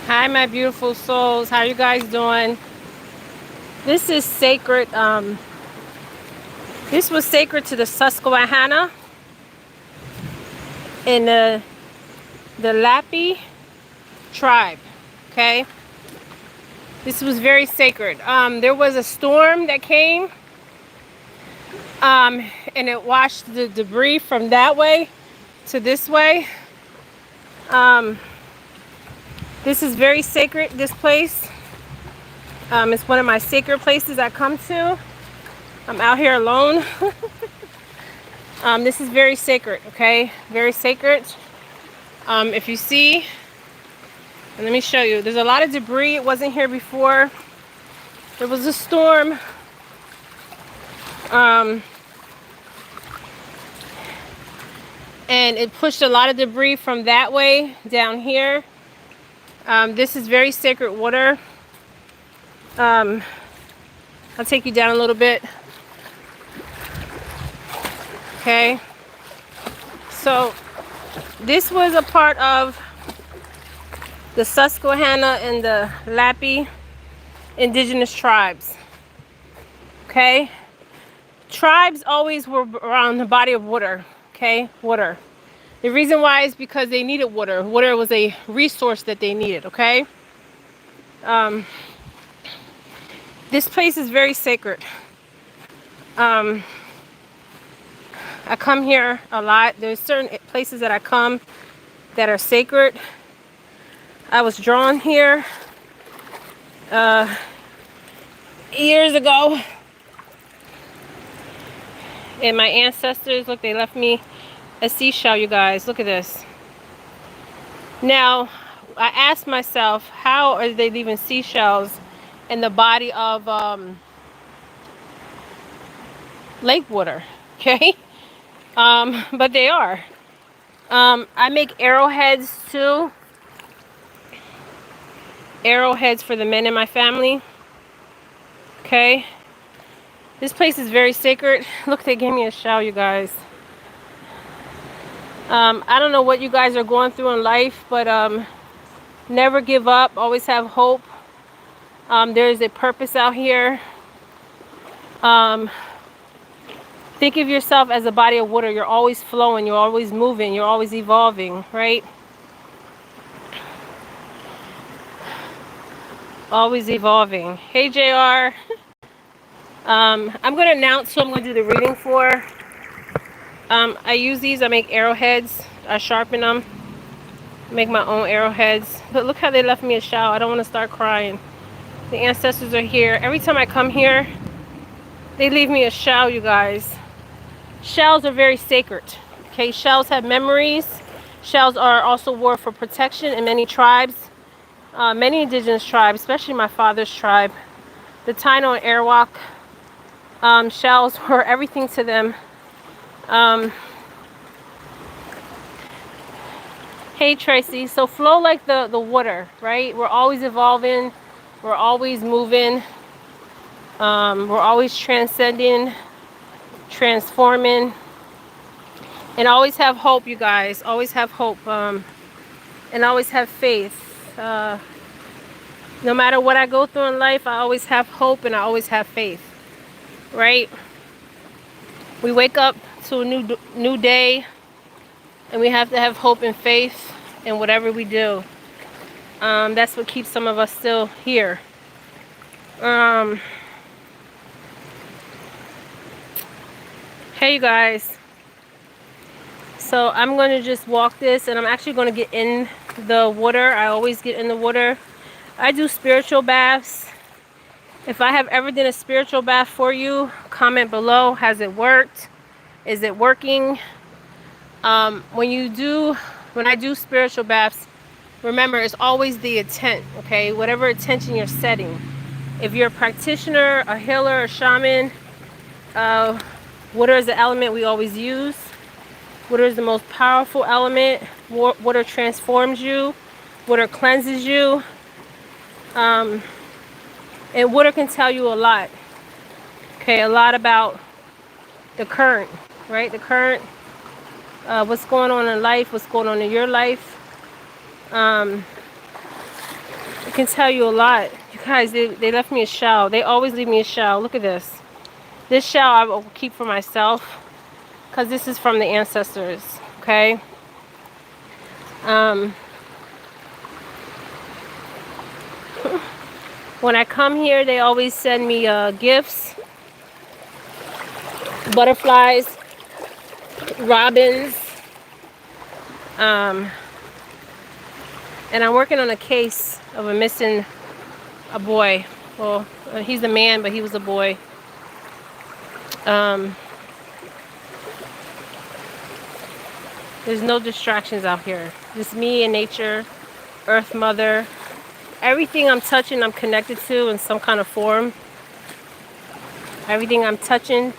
Hi, my beautiful souls. How you guys doing? This is sacred. This was sacred to the Susquehanna in the Lapi tribe. Okay, this was very sacred. There was a storm that came, and it washed the debris from that way to this way. Um, this is very sacred. This place. It's one of my sacred places I come to. I'm out here alone. This is very sacred, okay? Very sacred. If you see, and let me show you. There's a lot of debris. It wasn't here before. There was a storm. And it pushed a lot of debris from that way down here. This is very sacred water. I'll take you down a little bit. Okay. So this was a part of the Susquehanna and the Lapi indigenous tribes. Okay. Tribes always were around the body of water. Okay. Water. The reason why is because they needed water. Water was a resource that they needed. Okay. This place is very sacred. I come here a lot. There's certain places that I come that are sacred. I was drawn here years ago. And my ancestors, look, they left me a seashell, you guys. Look at this. Now, I asked myself, how are they leaving seashells in the body of lake water? Okay. But they are. I make arrowheads too. Arrowheads for the men in my family. Okay. This place is very sacred. Look, they gave me a shell, you guys. I don't know what you guys are going through in life, but never give up. Always have hope. There is a purpose out here. Think of yourself as a body of water. You're always flowing. You're always moving. You're always evolving, right? Always evolving. Hey, JR. I'm going to announce who I'm going to do the reading for. I use these. I make arrowheads. I sharpen them. Make my own arrowheads. But look how they left me a shell. I don't want to start crying. The ancestors are here. Every time I come here, they leave me a shell, you guys. Shells are very sacred. Okay, shells have memories. Shells are also wore for protection in many tribes. Many indigenous tribes, especially my father's tribe. The Taino and Arawak. Shells were everything to them. Hey Tracy, so flow like the water, right? We're always evolving, we're always moving, we're always transcending, transforming, and always have hope, you guys. Always have hope, and always have faith. No matter what I go through in life, I always have hope and I always have faith, right? We wake up to a new day, and we have to have hope and faith in whatever we do. That's what keeps some of us still here. Hey, you guys. So I'm going to just walk this, and I'm actually going to get in the water. I always get in the water. I do spiritual baths. If I have ever done a spiritual bath for you, comment below. Has it worked? Is it working? When I do spiritual baths, remember, it's always the intent, okay? Whatever intention you're setting. If you're a practitioner, a healer, a shaman, water is the element we always use. Water is the most powerful element. Water transforms you. Water cleanses you. And water can tell you a lot. Okay, a lot about the current, right? The current, what's going on in life, what's going on in your life. can tell you a lot. You guys, they left me a shell. They always leave me a shell. Look at this. This shell I will keep for myself because this is from the ancestors, okay? When I come here, they always send me gifts, butterflies, robins, and I'm working on a case of a boy. Well, he's a man, but he was a boy. There's no distractions out here. Just me and nature, Earth Mother. Everything I'm touching, I'm connected to in some kind of form. Everything I'm touching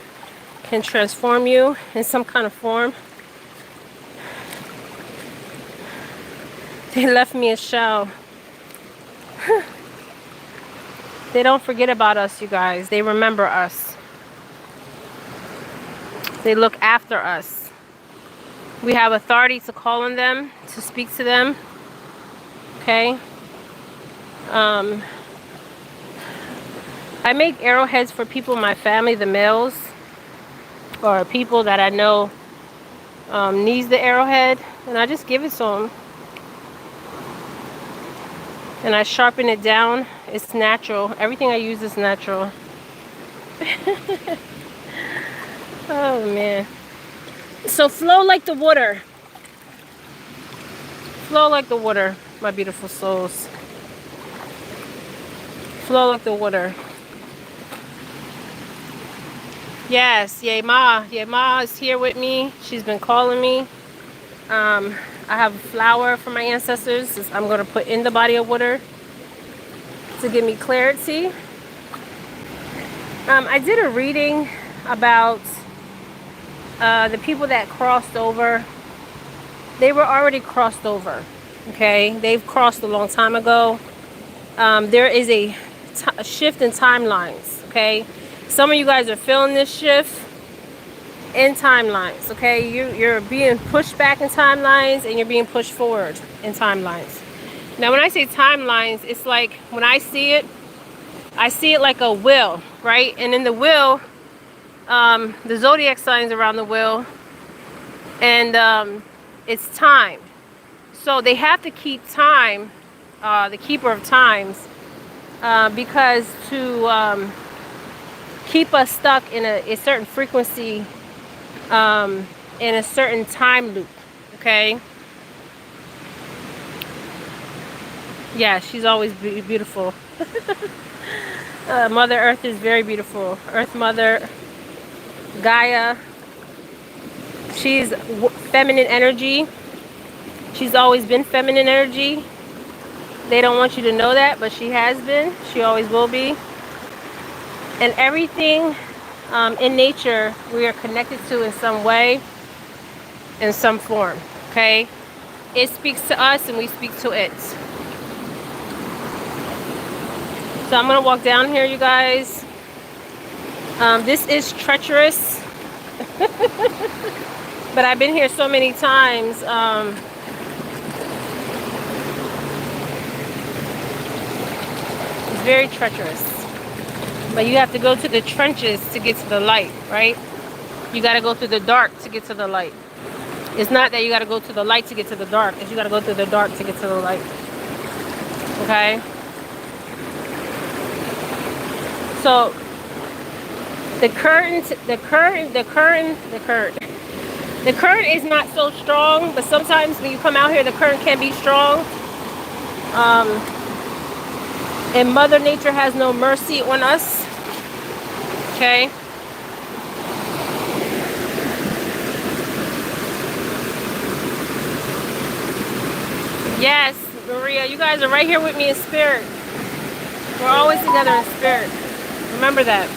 can transform you in some kind of form. They left me a shell. They don't forget about us, you guys. They remember us. They look after us. We have authority to call on them, to speak to them. Okay? I make arrowheads for people in my family, the males, or people that I know needs the arrowhead, and I just give it to them. And I sharpen it down. It's natural. Everything I use is natural. Oh, man. So flow like the water. Flow like the water, my beautiful souls. Flow like the water. Yes, Yay Ma. Yay Ma is here with me. She's been calling me. I have a flower from my ancestors I'm going to put in the body of water to give me clarity. I did a reading about the people that crossed over. They were already crossed over. Okay? They've crossed a long time ago. There is a shift in timelines. Okay? Some of you guys are feeling this shift in timelines, okay? You're being pushed back in timelines and you're being pushed forward in timelines. Now, when I say timelines, it's like when I see it like a wheel, right? And in the wheel, the zodiac signs around the wheel, and it's time. So they have to keep time, the keeper of times, because to keep us stuck in a certain frequency, in a certain time loop, okay? Yeah, she's always beautiful. Mother Earth is very beautiful. Earth Mother, Gaia. She's feminine energy. She's always been feminine energy. They don't want you to know that, but she has been. She always will be. And everything in nature we are connected to in some way, in some form, okay? It speaks to us and we speak to it. So I'm going to walk down here, you guys. This is treacherous. But I've been here so many times. It's very treacherous. But you have to go to the trenches to get to the light, right? You got to go through the dark to get to the light. It's not that you got to go to the light to get to the dark. It's you got to go through the dark to get to the light. Okay? So the current is not so strong, but sometimes when you come out here, the current can be strong. And Mother Nature has no mercy on us. Okay? Yes, Maria, you guys are right here with me in spirit. We're always together in spirit. Remember that.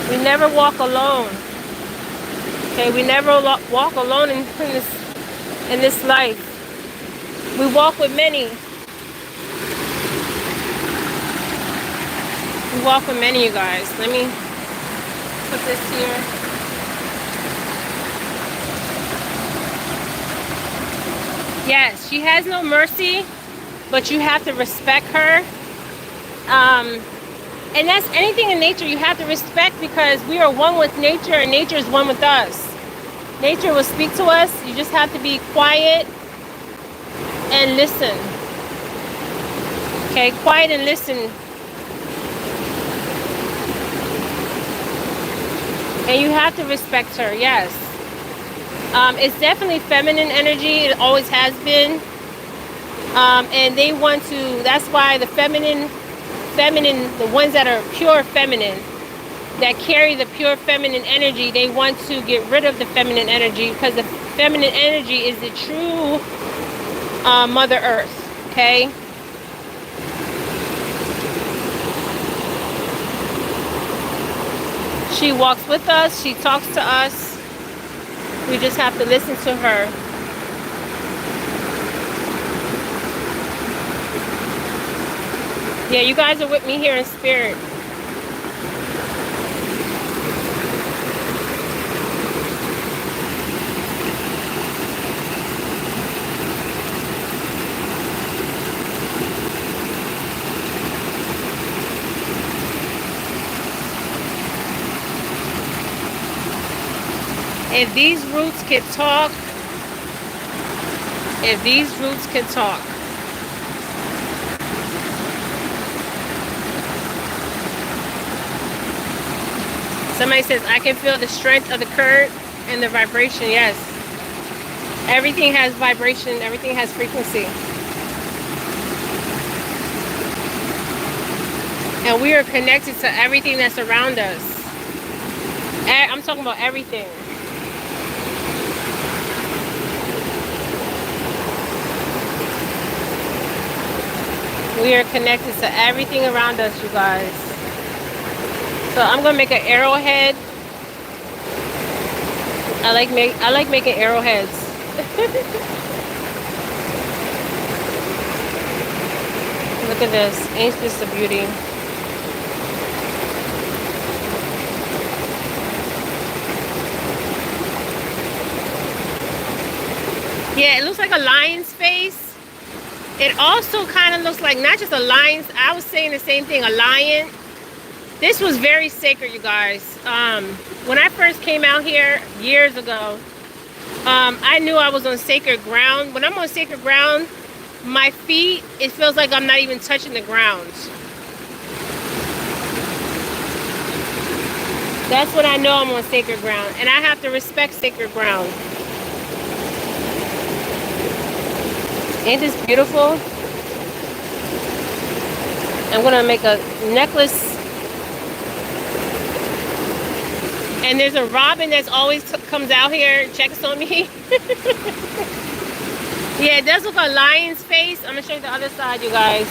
We never walk alone. Okay, we never walk alone in this life. We walk with many. We walk with many, you guys. Let me put this here. Yes, she has no mercy, but you have to respect her. And that's anything in nature you have to respect, because we are one with nature and nature is one with us. Nature will speak to us. You just have to be quiet and listen. Okay, quiet and listen. And you have to respect her, yes. It's definitely feminine energy. It always has been. And they want to, that's why the feminine, the ones that are pure feminine, that carry the pure feminine energy, they want to get rid of the feminine energy, because the feminine energy is the true Mother Earth, okay? She walks with us, she talks to us. We just have to listen to her. Yeah, you guys are with me here in spirit. If these roots can talk, if these roots can talk. Somebody says, I can feel the strength of the current and the vibration. Yes. Everything has vibration. Everything has frequency. And we are connected to everything that's around us. I'm talking about everything. We are connected to everything around us, you guys. So I'm gonna make an arrowhead. I like making arrowheads. Look at this. Ain't this a beauty? Yeah, it looks like a lion's face. It also kind of looks like not just a lion's. I was saying the same thing, a lion. This was very sacred, you guys. When I first came out here years ago, I knew I was on sacred ground. When I'm on sacred ground, my feet, it feels like I'm not even touching the ground. That's when I know I'm on sacred ground. And I have to respect sacred ground. Ain't this beautiful? I'm gonna make a necklace. And there's a robin that's always comes out here and checks on me. Yeah, it does look like a lion's face. I'm gonna show you the other side, you guys.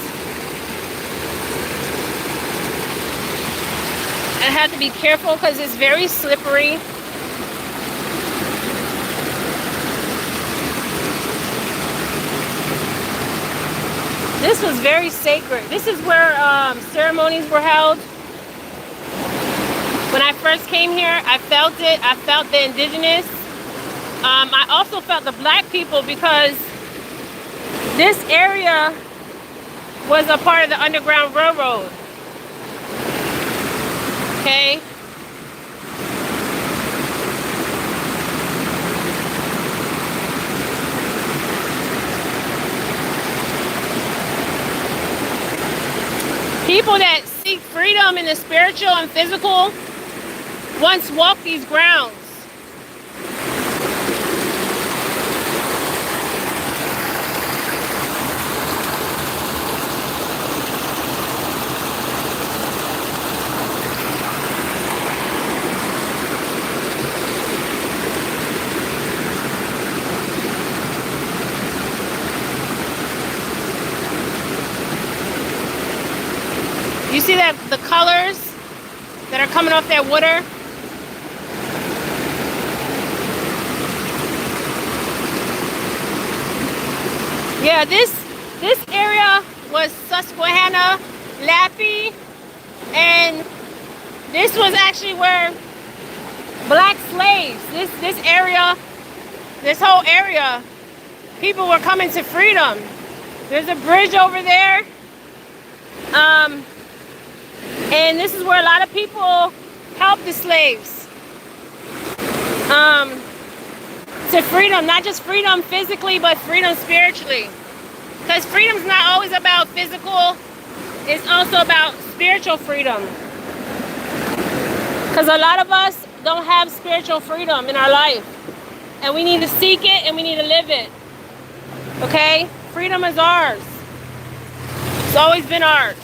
I have to be careful because it's very slippery. This was very sacred. This is where ceremonies were held. When I first came here, I felt it. I felt the indigenous. I also felt the black people, because this area was a part of the Underground Railroad. Okay? People that seek freedom in the spiritual and physical once walked these grounds. You see that the colors that are coming off that water? Yeah, this area was Susquehanna, Lappy, and this was actually where black slaves, this area, this whole area people were coming to freedom. There's a bridge over there. And this is where a lot of people helped the slaves. To freedom, not just freedom physically, but freedom spiritually. Because freedom's not always about physical, it's also about spiritual freedom. Because a lot of us don't have spiritual freedom in our life. And we need to seek it and we need to live it. Okay? Freedom is ours. It's always been ours.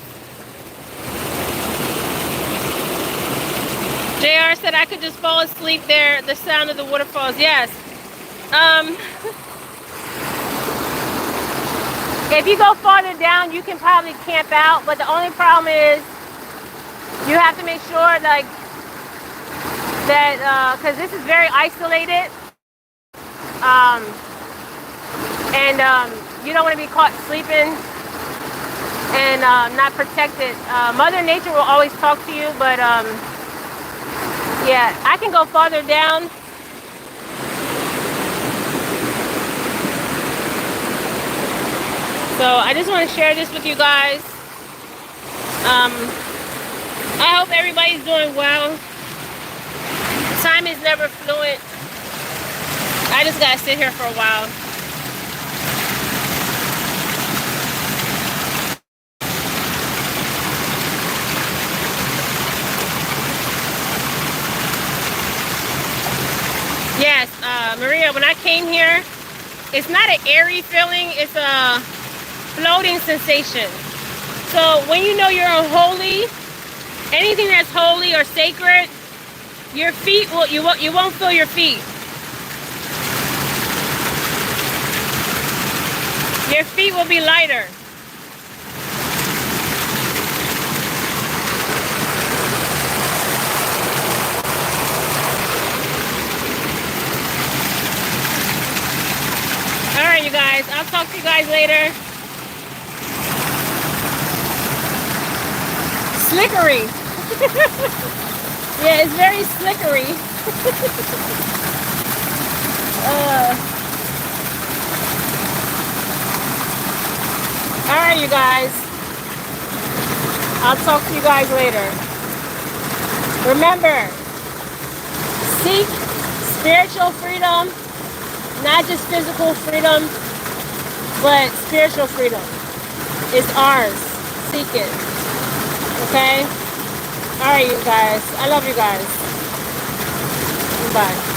JR said I could just fall asleep there, the sound of the waterfalls. Yes. If you go farther down, you can probably camp out, but the only problem is you have to make sure like that, because this is very isolated, and you don't want to be caught sleeping and not protected. Mother Nature will always talk to you, but yeah, I can go farther down. So I just want to share this with you guys. I hope everybody's doing well. Time is never fluent. I just gotta sit here for a while. Yes, Maria, when I came here, it's not an airy feeling, it's a floating sensation. So when you know you're unholy, anything that's holy or sacred, your feet will, you won't feel your feet. Your feet will be lighter. All right, you guys, I'll talk to you guys later. Slickery. Yeah, it's very slickery. All right, you guys. I'll talk to you guys later. Remember, seek spiritual freedom, not just physical freedom, but spiritual freedom. It's ours. Seek it. Okay? All right, you guys. I love you guys. Bye.